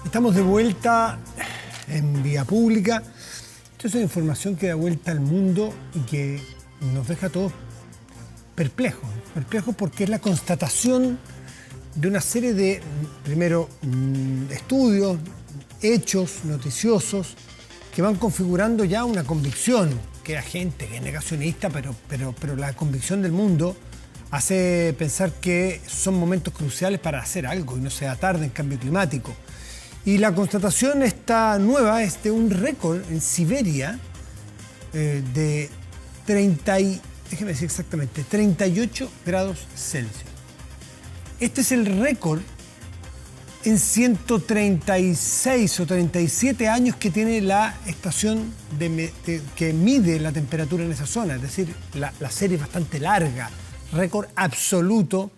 Estamos de vuelta en vía pública. Esto es una información que da vuelta al mundo y que nos deja a todos perplejos. Perplejos porque es la constatación de una serie de, primero, estudios, hechos noticiosos que van configurando ya una convicción, que hay gente que es negacionista, pero la convicción del mundo hace pensar que son momentos cruciales para hacer algo y no sea tarde en cambio climático. Y la constatación esta nueva es de un récord en Siberia de 38 grados Celsius. Este es el récord en 136 o 37 años que tiene la estación que mide la temperatura en esa zona. Es decir, la serie es bastante larga, récord absoluto,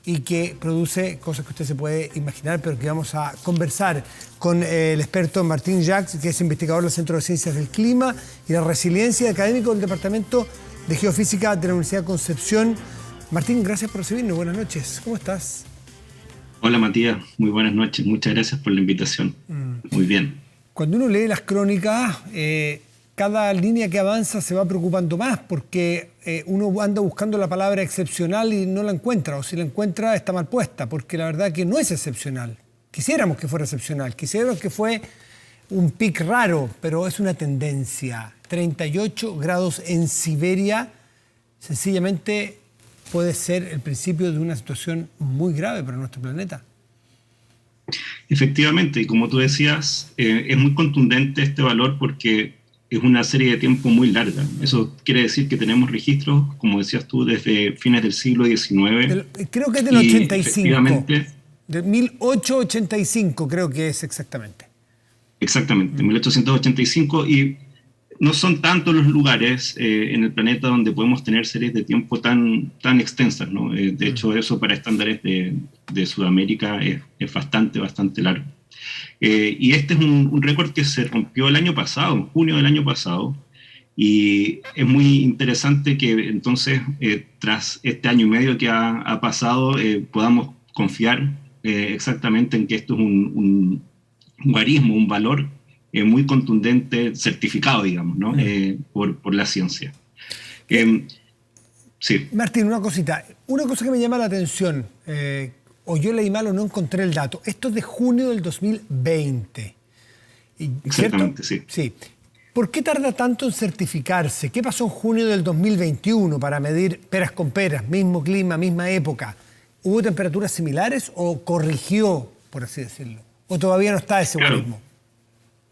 y que produce cosas que usted se puede imaginar, pero que vamos a conversar con el experto Martín Jacks, que es investigador del Centro de Ciencias del Clima y la Resiliencia, académico del Departamento de Geofísica de la Universidad de Concepción. Martín, gracias por recibirnos. Buenas noches. ¿Cómo estás? Hola, Matías. Muy buenas noches. Muchas gracias por la invitación. Muy bien. Cuando uno lee las crónicas, cada línea que avanza se va preocupando más porque uno anda buscando la palabra excepcional y no la encuentra, o si la encuentra está mal puesta, porque la verdad que no es excepcional. Quisiéramos que fuera excepcional, quisiéramos que fue un pic raro, pero es una tendencia. 38 grados en Siberia sencillamente puede ser el principio de una situación muy grave para nuestro planeta. Efectivamente, y como tú decías, es muy contundente este valor porque es una serie de tiempo muy larga. Eso quiere decir que tenemos registros, como decías tú, desde fines del siglo XIX. Creo que es del 85. Efectivamente. De 1885 creo que es exactamente. Exactamente, 1885. Y no son tantos los lugares en el planeta donde podemos tener series de tiempo tan extensas, ¿no? De hecho, eso para estándares de Sudamérica es bastante largo. Y este es un récord que se rompió el año pasado, en junio del año pasado, y es muy interesante que entonces, tras este año y medio que ha pasado, podamos confiar exactamente en que esto es un guarismo, un valor muy contundente, certificado, digamos, ¿no? Por la ciencia. Sí. Martín, una cosa que me llama la atención, o yo leí mal o no encontré el dato. Esto es de junio del 2020. Exactamente, ¿cierto? sí. Sí. ¿Por qué tarda tanto en certificarse? ¿Qué pasó en junio del 2021 para medir peras con peras, mismo clima, misma época? ¿Hubo temperaturas similares o corrigió, por así decirlo? ¿O todavía no está ese guarismo?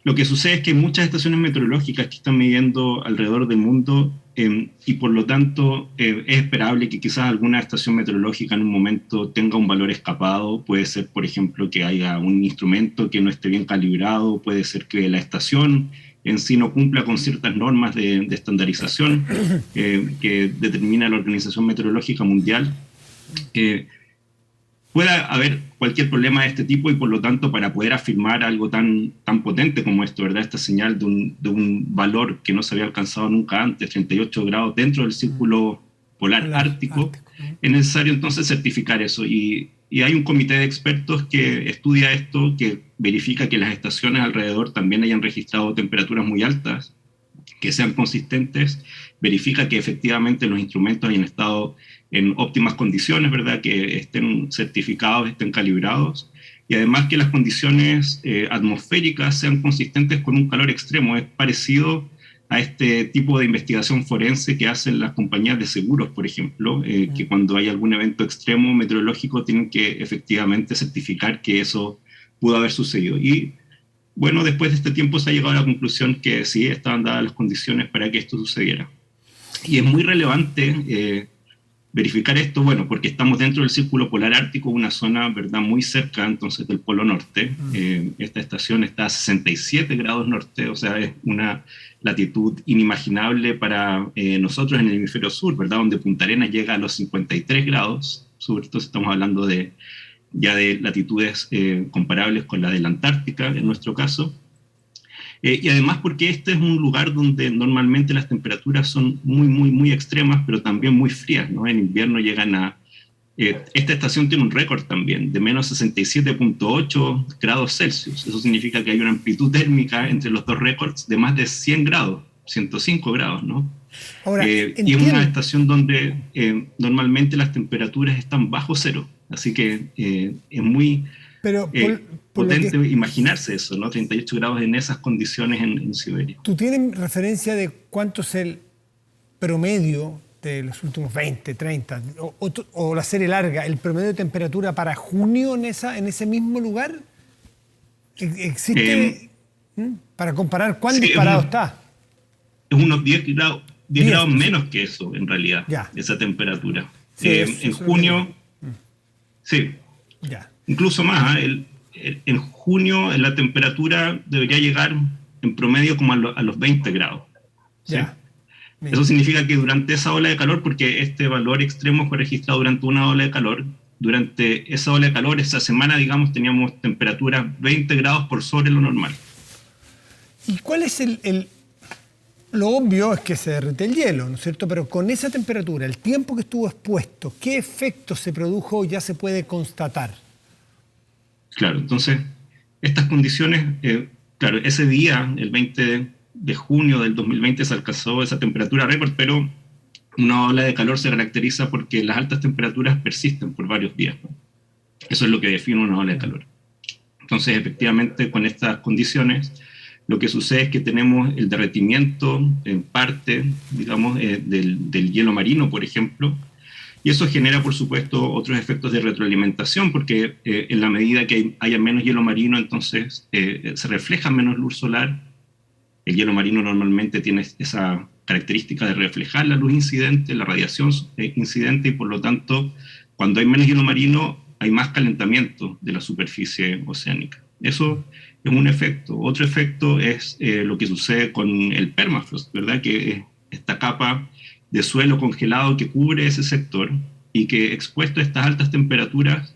Lo que sucede es que hay muchas estaciones meteorológicas que están midiendo alrededor del mundo y por lo tanto es esperable que quizás alguna estación meteorológica en un momento tenga un valor escapado. Puede ser, por ejemplo, que haya un instrumento que no esté bien calibrado, puede ser que la estación en sí no cumpla con ciertas normas de estandarización que determina la Organización Meteorológica Mundial. Pueda haber cualquier problema de este tipo y por lo tanto para poder afirmar algo tan potente como esto, ¿verdad? Esta señal de un valor que no se había alcanzado nunca antes, 38 grados dentro del círculo polar ártico, es necesario entonces certificar eso y hay un comité de expertos que estudia esto, que verifica que las estaciones alrededor también hayan registrado temperaturas muy altas, que sean consistentes, verifica que efectivamente los instrumentos hayan estado en óptimas condiciones, ¿verdad? Que estén certificados, estén calibrados, y además que las condiciones atmosféricas sean consistentes con un calor extremo. Es parecido a este tipo de investigación forense que hacen las compañías de seguros, por ejemplo, que cuando hay algún evento extremo meteorológico tienen que efectivamente certificar que eso pudo haber sucedido. Y bueno, después de este tiempo se ha llegado a la conclusión que sí, estaban dadas las condiciones para que esto sucediera. Y es muy relevante verificar esto, bueno, porque estamos dentro del círculo polar ártico, una zona, ¿verdad?, muy cerca entonces del polo norte. Esta estación está a 67 grados norte, o sea, es una latitud inimaginable para nosotros en el hemisferio sur, ¿verdad?, donde Punta Arenas llega a los 53 grados sur, entonces estamos hablando ya de latitudes comparables con la de la Antártica, en nuestro caso. Y además porque este es un lugar donde normalmente las temperaturas son muy extremas, pero también muy frías, ¿no? En invierno llegan a esta estación tiene un récord también de menos 67,8 grados Celsius. Eso significa que hay una amplitud térmica entre los dos récords de más de 100 grados, 105 grados, ¿no? Ahora, Y es una estación donde normalmente las temperaturas están bajo cero, así que es muy potente imaginarse eso, ¿no? 38 grados en esas condiciones en Siberia. ¿Tú tienes referencia de cuánto es el promedio de los últimos 20, 30, o la serie larga, el promedio de temperatura para junio en ese mismo lugar? ¿Existe para comparar cuán disparado está? Es unos 10 grados menos que eso, en realidad, esa temperatura. Sí, en junio, sí, incluso más. En junio la temperatura debería llegar en promedio como a los 20 grados. ¿sí? Eso significa que durante esa ola de calor, porque este valor extremo fue registrado durante una ola de calor, durante esa ola de calor, esa semana, digamos, teníamos temperaturas 20 grados por sobre lo normal. ¿Y cuál es lo obvio es que se derrite el hielo, ¿no es cierto? Pero con esa temperatura, el tiempo que estuvo expuesto, ¿qué efecto se produjo o ya se puede constatar? Claro, entonces, estas condiciones, claro, ese día, el 20 de junio del 2020, se alcanzó esa temperatura récord, pero una ola de calor se caracteriza porque las altas temperaturas persisten por varios días, ¿no? Eso es lo que define una ola de calor. Entonces, efectivamente, con estas condiciones, lo que sucede es que tenemos el derretimiento en parte, digamos, del hielo marino, por ejemplo, y eso genera, por supuesto, otros efectos de retroalimentación, porque en la medida que haya menos hielo marino, entonces se refleja menos luz solar. El hielo marino normalmente tiene esa característica de reflejar la luz incidente, la radiación incidente, y por lo tanto, cuando hay menos hielo marino, hay más calentamiento de la superficie oceánica. Eso es un efecto. Otro efecto es lo que sucede con el permafrost, ¿verdad? Que es esta capa de suelo congelado que cubre ese sector y que, expuesto a estas altas temperaturas,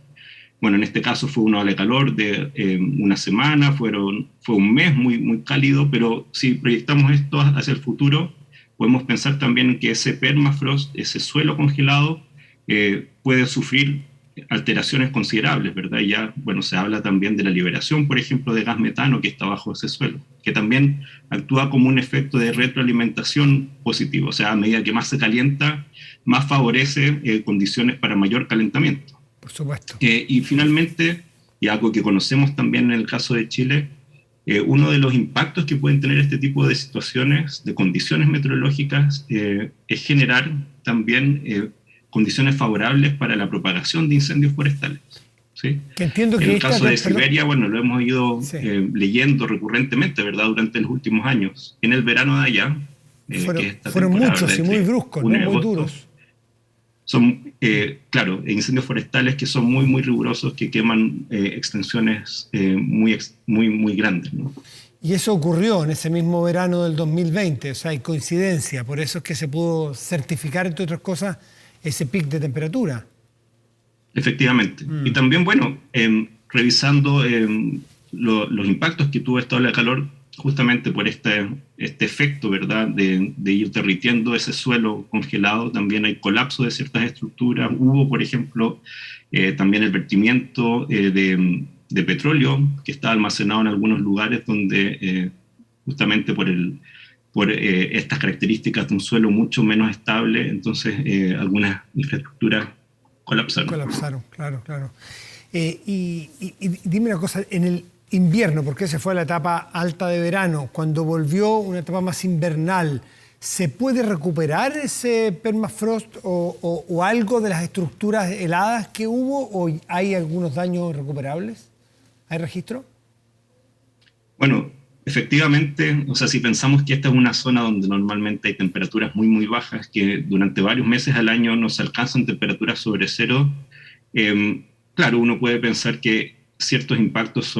bueno, en este caso fue una ola de calor de una semana, fue un mes muy, muy cálido, pero si proyectamos esto hacia el futuro, podemos pensar también que ese permafrost, ese suelo congelado, puede sufrir alteraciones considerables, ¿verdad? Ya, bueno, se habla también de la liberación, por ejemplo, de gas metano que está bajo ese suelo, que también actúa como un efecto de retroalimentación positivo. O sea, a medida que más se calienta, más favorece condiciones para mayor calentamiento. Por supuesto. Y finalmente, y algo que conocemos también en el caso de Chile, uno de los impactos que pueden tener este tipo de situaciones, de condiciones meteorológicas, es generar también condiciones favorables para la propagación de incendios forestales. ¿Sí? Que entiendo que en el caso de Siberia, bueno, lo hemos ido leyendo recurrentemente, ¿verdad?, durante los últimos años. En el verano de allá, fueron muchos y muy bruscos, ¿no? Muy duros. Son, claro, incendios forestales que son muy, muy rigurosos, que queman extensiones muy grandes, ¿no? Y eso ocurrió en ese mismo verano del 2020, o sea, hay coincidencia, por eso es que se pudo certificar, entre otras cosas, ese pic de temperatura. Efectivamente. Y también, bueno, revisando los impactos que tuvo esta ola de calor, justamente por este efecto, ¿verdad?, de ir derritiendo ese suelo congelado, también hay colapso de ciertas estructuras. Hubo, por ejemplo, también el vertimiento de petróleo que está almacenado en algunos lugares donde justamente por estas características de un suelo mucho menos estable, entonces algunas infraestructuras colapsaron. Colapsaron, claro. Y dime una cosa, en el invierno, porque se fue a la etapa alta de verano, cuando volvió una etapa más invernal, ¿se puede recuperar ese permafrost o algo de las estructuras heladas que hubo, o hay algunos daños recuperables? ¿Hay registro? Bueno, efectivamente, o sea, si pensamos que esta es una zona donde normalmente hay temperaturas muy, muy bajas, que durante varios meses al año no se alcanzan temperaturas sobre cero, claro, uno puede pensar que ciertos impactos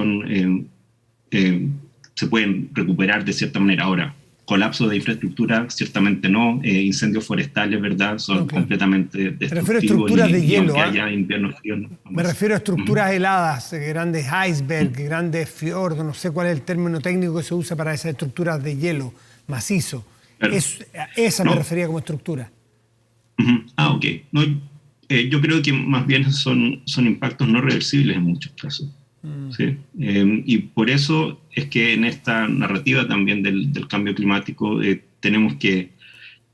se pueden recuperar de cierta manera. Ahora, colapso de infraestructura, ciertamente no. Incendios forestales, ¿verdad?, son completamente destructivos. Me refiero a estructuras de hielo. Haya inviernos fríos, no. Me refiero a estructuras heladas, grandes icebergs, grandes fiordos, no sé cuál es el término técnico que se usa para esas estructuras de hielo macizo. Claro. Esa me refería como estructura. Ok. No, Yo creo que más bien son impactos no reversibles en muchos casos. ¿Sí? Y por eso es que en esta narrativa también del cambio climático tenemos que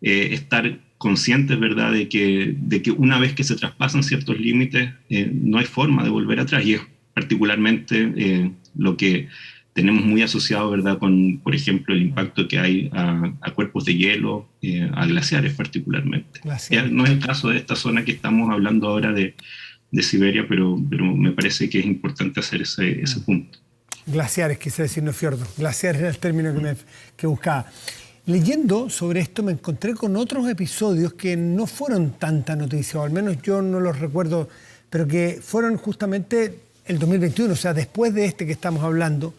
estar conscientes, ¿verdad?, de que una vez que se traspasan ciertos límites, no hay forma de volver atrás. Y es particularmente lo que tenemos muy asociado, ¿verdad?, con, por ejemplo, el impacto que hay a cuerpos de hielo, a glaciares particularmente. Glaciares. No es el caso de esta zona que estamos hablando ahora de Siberia, pero me parece que es importante hacer ese punto. Glaciares, quise decir, no fiordos. Glaciares era el término que buscaba. Leyendo sobre esto me encontré con otros episodios que no fueron tanta noticia, o al menos yo no los recuerdo, pero que fueron justamente el 2021, o sea, después de este que estamos hablando,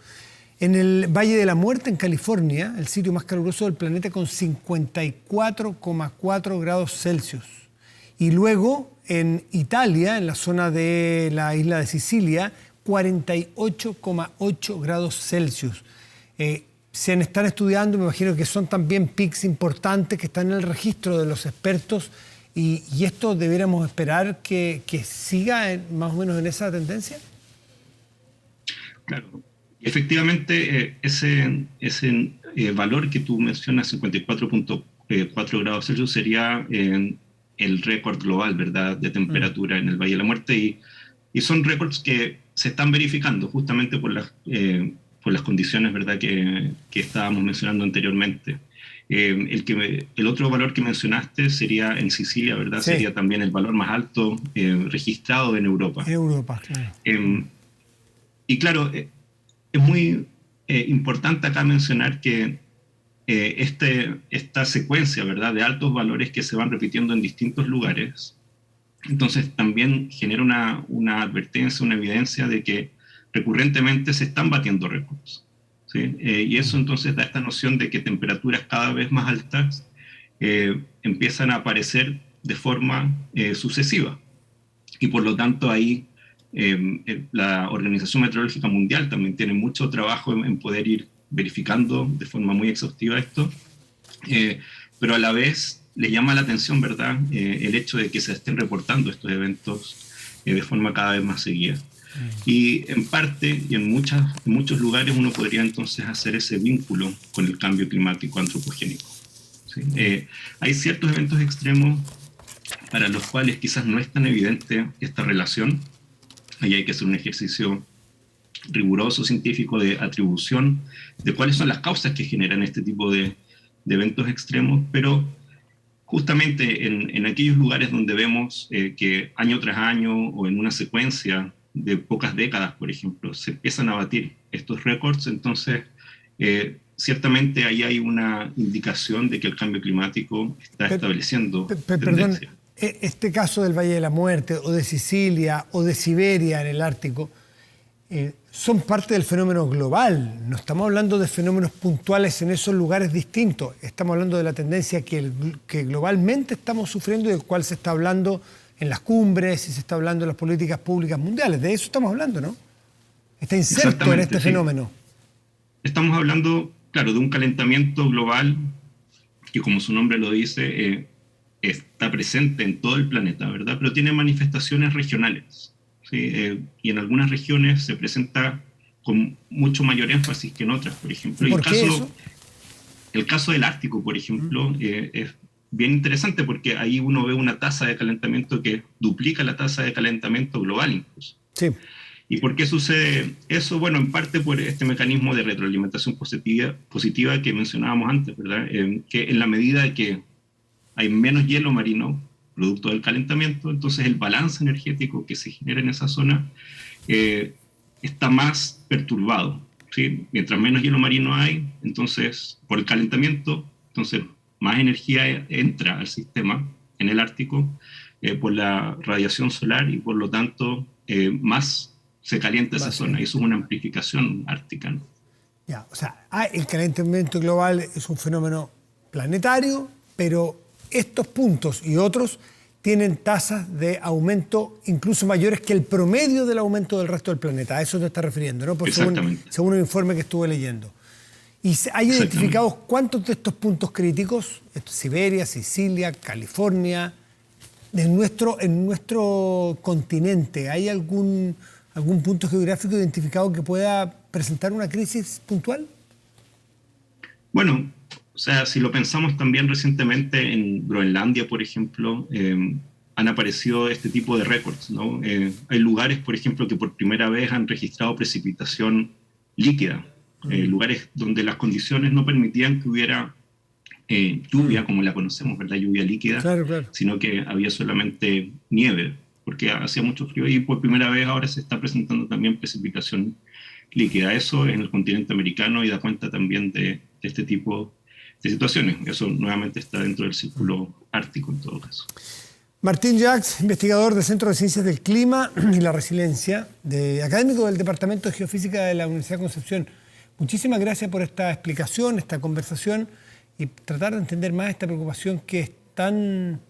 en el Valle de la Muerte, en California, el sitio más caluroso del planeta, con 54,4 grados Celsius. Y luego en Italia, en la zona de la isla de Sicilia, 48,8 grados Celsius. Se están estudiando, me imagino que son también pics importantes que están en el registro de los expertos y esto debiéramos esperar que siga más o menos en esa tendencia. Claro, efectivamente ese valor que tú mencionas, 54,4 grados Celsius, sería el récord global, ¿verdad?, de temperatura en el Valle de la Muerte y son récords que se están verificando justamente por las condiciones, ¿verdad?, que estábamos mencionando anteriormente. El otro valor que mencionaste sería en Sicilia, ¿verdad? Sí. Sería también el valor más alto registrado en Europa. En Europa, claro. Y claro, es muy importante acá mencionar que esta secuencia, ¿verdad?, de altos valores que se van repitiendo en distintos lugares, entonces también genera una advertencia, una evidencia de que recurrentemente se están batiendo récords, ¿sí? Y eso entonces da esta noción de que temperaturas cada vez más altas empiezan a aparecer de forma sucesiva. Y por lo tanto ahí la Organización Meteorológica Mundial también tiene mucho trabajo en poder ir verificando de forma muy exhaustiva esto, pero a la vez le llama la atención, ¿verdad?, el hecho de que se estén reportando estos eventos de forma cada vez más seguida. Y en parte, y en muchos lugares, uno podría entonces hacer ese vínculo con el cambio climático antropogénico, ¿sí? Hay ciertos eventos extremos para los cuales quizás no es tan evidente esta relación. Ahí hay que hacer un ejercicio riguroso, científico, de atribución de cuáles son las causas que generan este tipo de eventos extremos, pero justamente en aquellos lugares donde vemos que año tras año o en una secuencia de pocas décadas, por ejemplo, se empiezan a batir estos récords, entonces ciertamente ahí hay una indicación de que el cambio climático está estableciendo Perdón, este caso del Valle de la Muerte, o de Sicilia, o de Siberia en el Ártico, son parte del fenómeno global. No estamos hablando de fenómenos puntuales en esos lugares distintos. Estamos hablando de la tendencia que globalmente estamos sufriendo y del cual se está hablando en las cumbres y se está hablando en las políticas públicas mundiales. De eso estamos hablando, ¿no? Está inserto en este fenómeno. Estamos hablando, claro, de un calentamiento global que, como su nombre lo dice, está presente en todo el planeta, ¿verdad? Pero tiene manifestaciones regionales, ¿sí? Y en algunas regiones se presenta con mucho mayor énfasis que en otras, por ejemplo. ¿Por qué eso? El caso del Ártico, por ejemplo, es bien interesante porque ahí uno ve una tasa de calentamiento que duplica la tasa de calentamiento global incluso. Sí. ¿Y por qué sucede eso? Bueno, en parte por este mecanismo de retroalimentación positiva que mencionábamos antes, ¿verdad? Que en la medida que hay menos hielo marino, producto del calentamiento, entonces el balance energético que se genera en esa zona está más perturbado, ¿sí? Mientras menos hielo marino hay, entonces, por el calentamiento, entonces más energía entra al sistema en el Ártico por la radiación solar y por lo tanto más se calienta esa zona. Y eso es una amplificación ártica, ¿no? Ya, o sea, el calentamiento global es un fenómeno planetario, pero estos puntos y otros tienen tasas de aumento incluso mayores que el promedio del aumento del resto del planeta. A eso te estás refiriendo, ¿no? Pues según un informe que estuve leyendo. ¿Y hay identificados cuántos de estos puntos críticos, Siberia, Sicilia, California, En nuestro continente, ¿hay algún punto geográfico identificado que pueda presentar una crisis puntual? Bueno, o sea, si lo pensamos también recientemente en Groenlandia, por ejemplo, han aparecido este tipo de récords, ¿no? Hay lugares, por ejemplo, que por primera vez han registrado precipitación líquida, lugares donde las condiciones no permitían que hubiera lluvia como la conocemos, ¿verdad? Lluvia líquida, Claro, claro. sino que había solamente nieve, porque hacía mucho frío y por primera vez ahora se está presentando también precipitación líquida. Eso en el continente americano y da cuenta también de este tipo de situaciones. Eso nuevamente está dentro del círculo ártico en todo caso. Martín Jacks, investigador del Centro de Ciencias del Clima y la Resiliencia, académico del Departamento de Geofísica de la Universidad de Concepción. Muchísimas gracias por esta explicación, esta conversación y tratar de entender más esta preocupación que es tan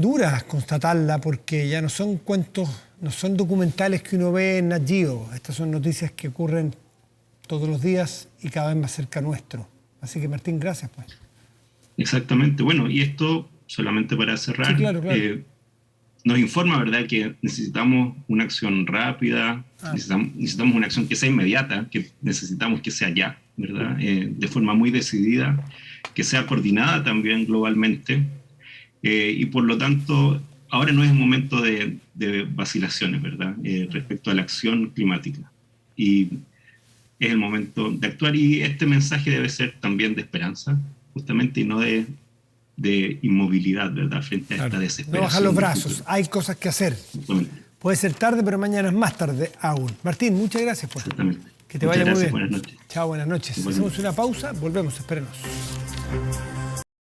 dura constatarla, porque ya no son cuentos, no son documentales que uno ve en Nat Geo. Estas son noticias que ocurren todos los días y cada vez más cerca nuestro. Así que Martín, gracias pues. Exactamente. Bueno, y esto solamente para cerrar, sí, claro. nos informa, ¿verdad?, que necesitamos una acción rápida, necesitamos una acción que sea inmediata, que necesitamos que sea ya, ¿verdad?, de forma muy decidida, que sea coordinada también globalmente, y por lo tanto, ahora no es el momento de vacilaciones, ¿verdad?, respecto a la acción climática. Y es el momento de actuar, y este mensaje debe ser también de esperanza, justamente, y no de inmovilidad, ¿verdad?, frente a esta desesperación. No bajar los brazos, hay cosas que hacer. Puede ser tarde, pero mañana es más tarde aún. Martín, muchas gracias por Exactamente. Que te vaya muy bien. Buenas noches. Chao, buenas noches. Hacemos una pausa, volvemos, espérenos.